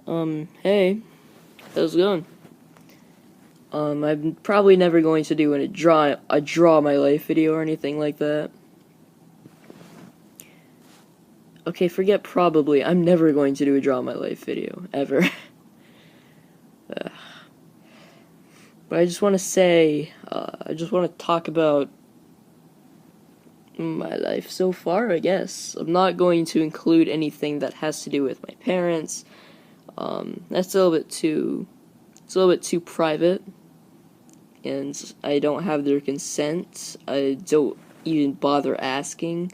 Hey, how's it going? I'm probably never going to do a draw my life video or anything like that. Okay, forget probably. I'm never going to do a draw my life video ever. But I just want to say, I just want to talk about my life so far. I guess I'm not going to include anything that has to do with my parents. That's a little bit too. It's a little bit too private. And I don't have their consent. I don't even bother asking.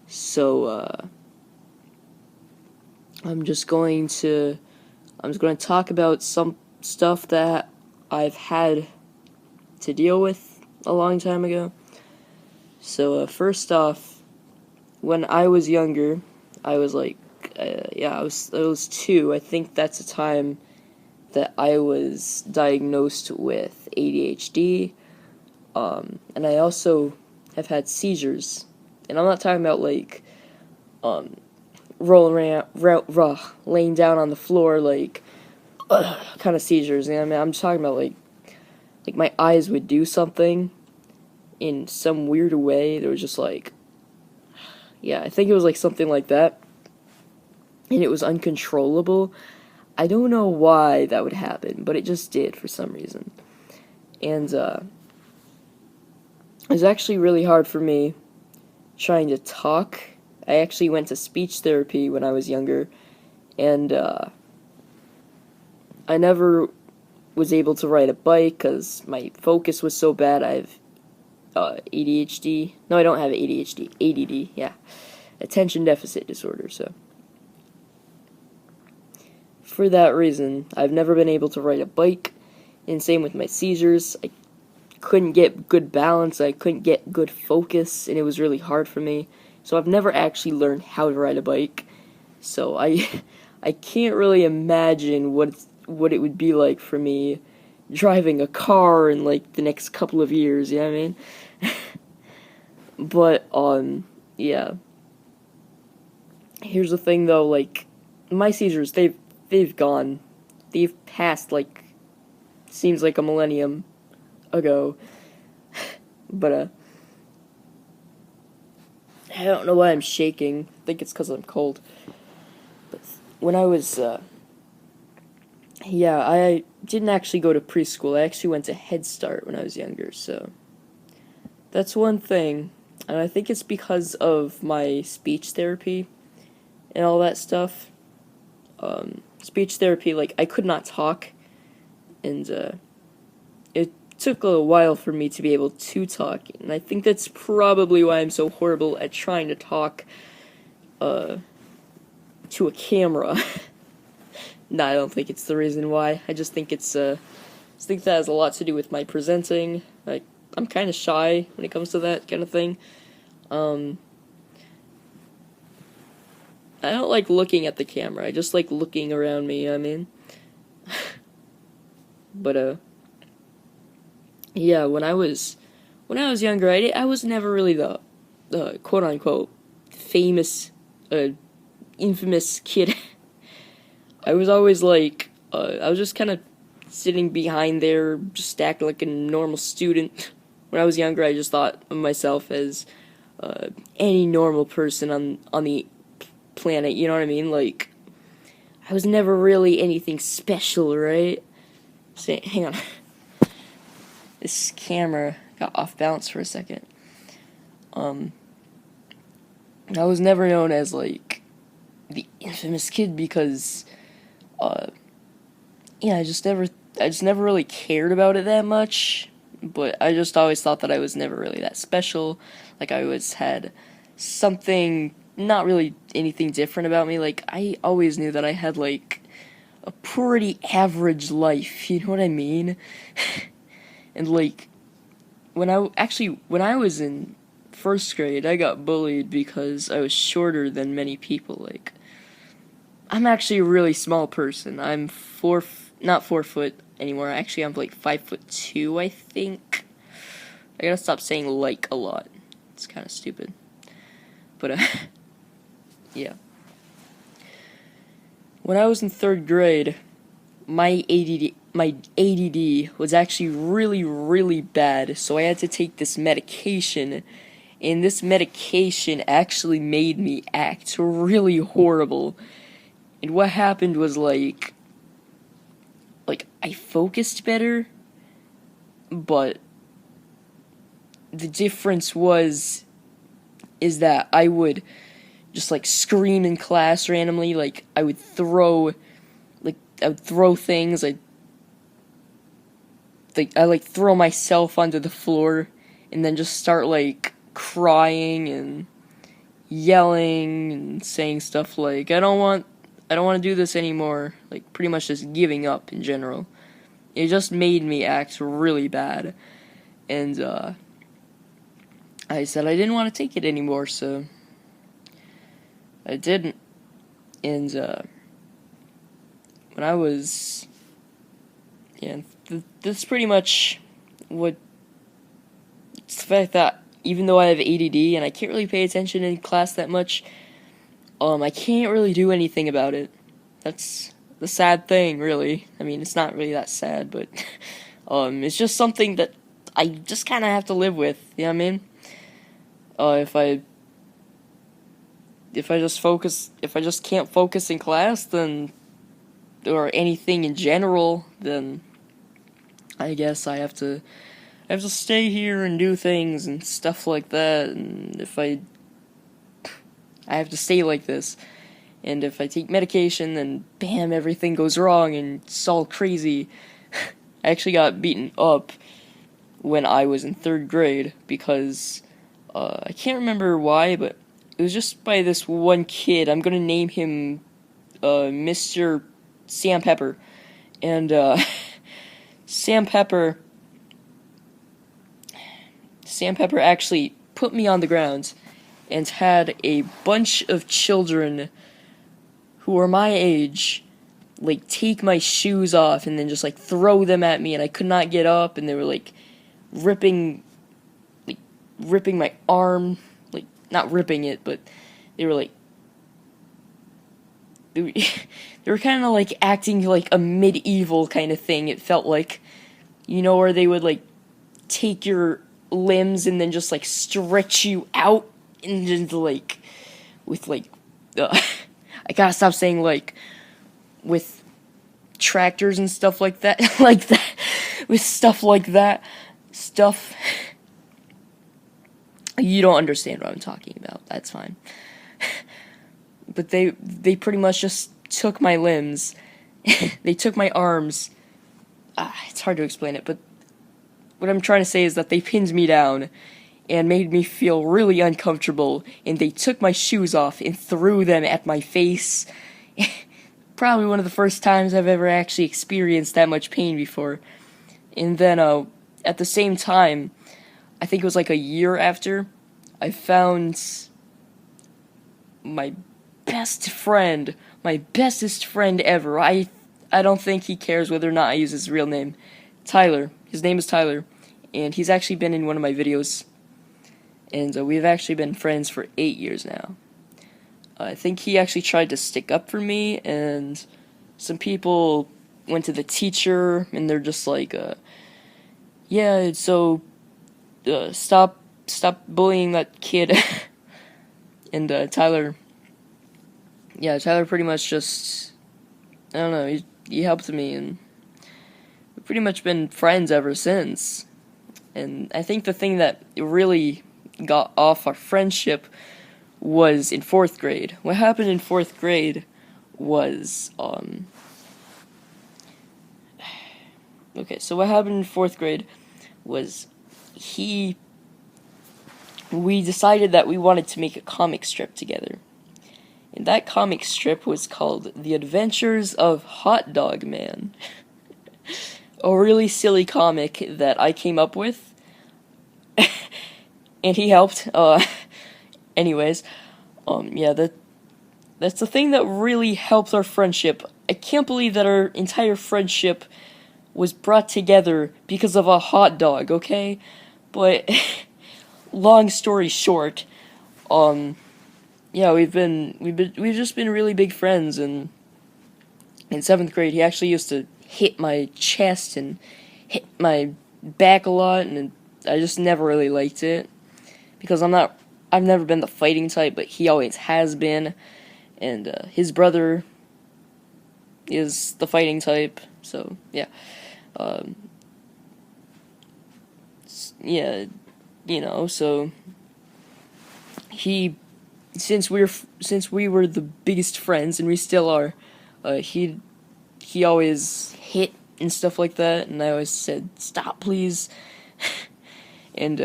So I'm just going to talk about some stuff that I've had to deal with a long time ago. So first off, when I was younger, I was like, I was 2. I think that's a time that I was diagnosed with ADHD, and I also have had seizures. And I'm not talking about like rolling around, laying down on the floor like kind of seizures. You know what I mean? I'm just talking about like my eyes would do something in some weird way. There was just like, yeah, I think it was like something like that, and it was uncontrollable. I don't know why that would happen, but it just did for some reason. And it was actually really hard for me trying to talk. I actually went to speech therapy when I was younger, and I never was able to ride a bike because my focus was so bad. I have ADHD. No, I don't have ADHD. ADD, yeah. Attention deficit disorder, so. For that reason, I've never been able to ride a bike, and same with my seizures. I couldn't get good balance, I couldn't get good focus, and it was really hard for me. So I've never actually learned how to ride a bike. So I can't really imagine what it would be like for me driving a car in like the next couple of years, you know what I mean? But yeah. Here's the thing though, like my seizures, they've gone. They've passed like seems like a millennium ago. But I don't know why I'm shaking. I think it's because I'm cold. But when I was yeah, I didn't actually go to preschool. I actually went to Head Start when I was younger, so that's one thing. And I think it's because of my speech therapy and all that stuff. Speech therapy, like, I could not talk, and it took a little while for me to be able to talk, and I think that's probably why I'm so horrible at trying to talk to a camera. No, I don't think it's the reason why. I just think I think that has a lot to do with my presenting. Like, I'm kind of shy when it comes to that kind of thing. I don't like looking at the camera. I just like looking around me, I mean. But, yeah, when I was younger, I was never really the quote-unquote famous, infamous kid. I was always like, I was just kind of sitting behind there, just acting like a normal student. When I was younger, I just thought of myself as any normal person on the planet, you know what I mean? Like, I was never really anything special, right? So, hang on. This camera got off balance for a second. I was never known as, like, the infamous kid because, yeah, I just never really cared about it that much, but I just always thought that I was never really that special. Like, I always had something, not really anything different about me. Like, I always knew that I had, like, a pretty average life, you know what I mean? And, like, when I was in first grade, I got bullied because I was shorter than many people. Like, I'm actually a really small person. I'm not 4 foot anymore. Actually, I'm like 5'2", I think. I gotta stop saying like a lot. It's kind of stupid. But, yeah. When I was in 3rd grade, my ADD was actually really, really bad, so I had to take this medication, and this medication actually made me act really horrible. And what happened was like I focused better, but the difference is that I would just like scream in class randomly, like I would throw things, I throw myself onto the floor and then just start like crying and yelling and saying stuff like I don't want to do this anymore, like pretty much just giving up in general. It just made me act really bad, and I said I didn't want to take it anymore, so I didn't. And when I was, yeah, that's pretty much what. It's the fact that even though I have ADD and I can't really pay attention in class that much, I can't really do anything about it. That's the sad thing, really. I mean, it's not really that sad, but it's just something that I just kind of have to live with. You know what I mean? If I just can't focus in class, then, or anything in general, then I guess I have to stay here and do things and stuff like that. And if I have to stay like this, and if I take medication, then bam, everything goes wrong and it's all crazy. I actually got beaten up when I was in 3rd grade because I can't remember why, but it was just by this one kid. I'm gonna name him Mr. Sam Pepper, and Sam Pepper actually put me on the ground and had a bunch of children who were my age like take my shoes off and then just like throw them at me, and I could not get up, and they were like ripping my arm, like not ripping it, but they were like they were kind of like acting like a medieval kind of thing. It felt like, you know, where they would like take your limbs and then just like stretch you out and just like with like I gotta stop saying like with tractors and stuff like that like that with stuff like that stuff. You don't understand what I'm talking about. That's fine. But they pretty much just took my limbs. They took my arms. It's hard to explain it, but what I'm trying to say is that they pinned me down and made me feel really uncomfortable, and they took my shoes off and threw them at my face. Probably one of the first times I've ever actually experienced that much pain before. And then, at the same time, I think it was like a year after, I found my bestest friend ever. I don't think he cares whether or not I use his real name. Tyler. His name is Tyler, and he's actually been in one of my videos. And we've actually been friends for 8 years now. I think he actually tried to stick up for me, and some people went to the teacher, and they're just like, yeah, so stop bullying that kid. And Tyler pretty much just, I don't know, he helped me, and we've pretty much been friends ever since. And I think the thing that really got off our friendship was in 4th grade. What happened in 4th grade was, okay, so what happened in 4th grade was we decided that we wanted to make a comic strip together. And that comic strip was called The Adventures of Hot Dog Man. A really silly comic that I came up with. And he helped. Anyways, yeah, that's the thing that really helped our friendship. I can't believe that our entire friendship was brought together because of a hot dog, okay? But long story short, yeah, we've just been really big friends, and in 7th grade, he actually used to hit my chest and hit my back a lot, and I just never really liked it, because I've never been the fighting type, but he always has been, and his brother is the fighting type, so, yeah. Yeah, so since we were the biggest friends, and we still are, he always hit and stuff like that, and I always said, "Stop, please." And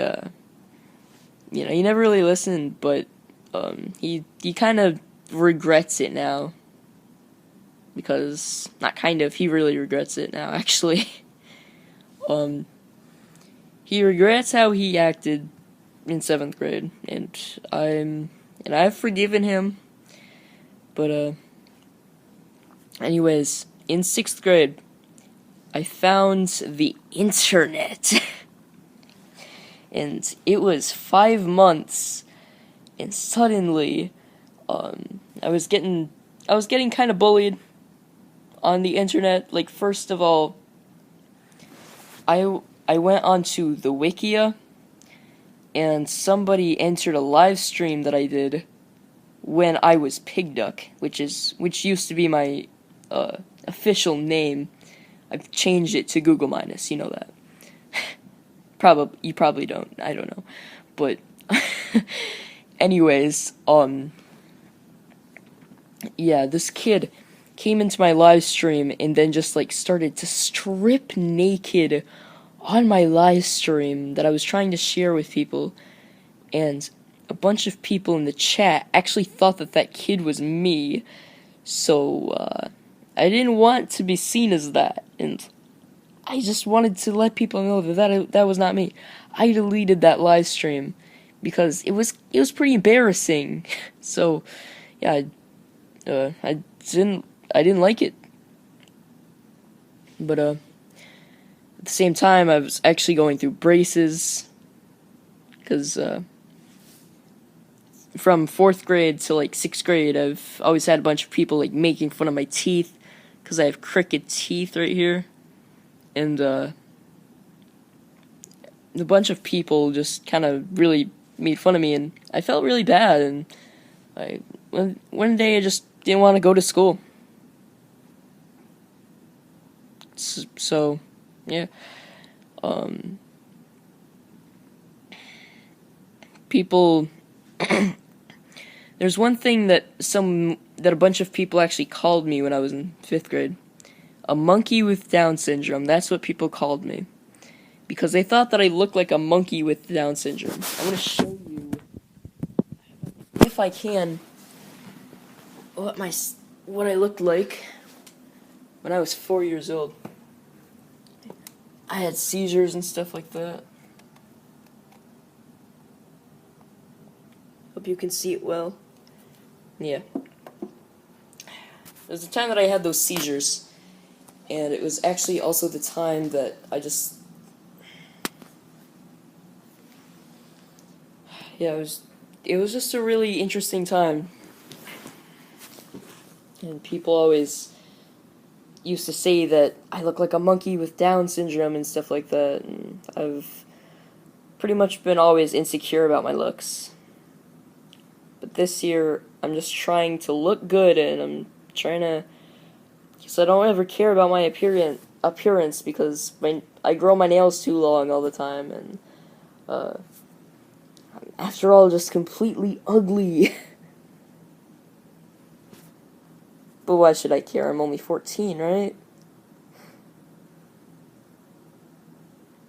he never really listened, but he kind of regrets it now, because not kind of, he really regrets it now, actually. He regrets how he acted in 7th grade, and I've forgiven him. But anyways, in 6th grade, I found the internet. And it was 5 months, and suddenly I was getting kind of bullied on the internet. Like, first of all, I went onto the Wikia, and somebody entered a live stream that I did when I was Pig Duck, which used to be my official name. I've changed it to Google Minus, you know that. You probably don't. I don't know. But anyways, yeah, this kid came into my live stream and then just started to strip naked on my live stream that I was trying to share with people, and a bunch of people in the chat actually thought that kid was me, so I didn't want to be seen as that, and I just wanted to let people know that was not me. I deleted that live stream because it was pretty embarrassing. So yeah, I didn't like it, but at the same time, I was actually going through braces, because from 4th grade to 6th grade, I've always had a bunch of people making fun of my teeth, because I have crooked teeth right here, and a bunch of people just kind of really made fun of me, and I felt really bad, and one day I just didn't want to go to school. So yeah, people. There's one thing that a bunch of people actually called me when I was in 5th grade. A monkey with Down syndrome. That's what people called me, because they thought that I looked like a monkey with Down syndrome. I'm gonna show you, if I can, what I looked like when I was 4 years old. I had seizures and stuff like that. Hope you can see it well. Yeah. There's the time that I had those seizures, and it was actually also the time that it was just a really interesting time. And people always used to say that I look like a monkey with Down syndrome and stuff like that, and I've pretty much been always insecure about my looks. But this year, I'm just trying to look good, and I'm trying to, because I don't ever care about my appearance, because I grow my nails too long all the time, and after all, just completely ugly. But why should I care? I'm only 14, right?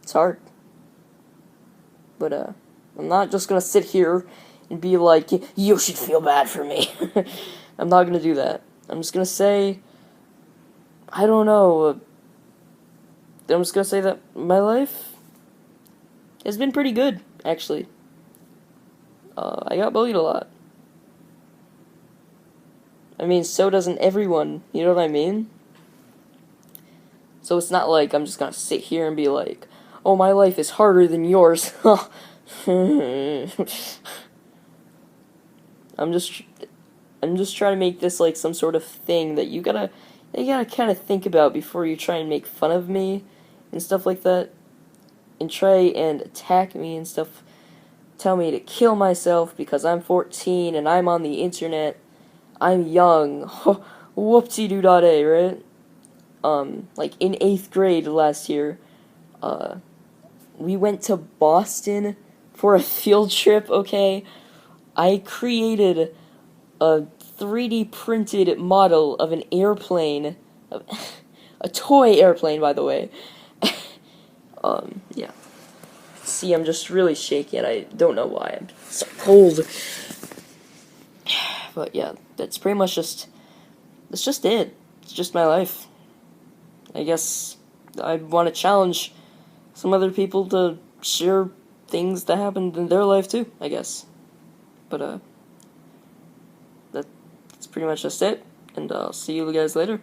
It's hard. But I'm not just gonna sit here and be like, you should feel bad for me. I'm not gonna do that. I'm just gonna say, I don't know. I'm just gonna say that my life has been pretty good, actually. I got bullied a lot. I mean, so doesn't everyone, you know what I mean? So it's not like I'm just gonna sit here and be like, oh, my life is harder than yours. I'm just trying to make this some sort of thing that you gotta that you gotta kind of think about before you try and make fun of me and stuff like that, and try and attack me and stuff, tell me to kill myself because I'm 14 and I'm on the internet, I'm young, whoopsie-doo-dah-day, right? Like in 8th grade last year, we went to Boston for a field trip, okay? I created a 3D printed model of an airplane, a toy airplane, by the way. Yeah. See, I'm just really shaky, and I don't know why. I'm so cold. But yeah, that's pretty much that's just it. It's just my life. I guess I want to challenge some other people to share things that happened in their life too, I guess. But that's pretty much just it, and I'll see you guys later.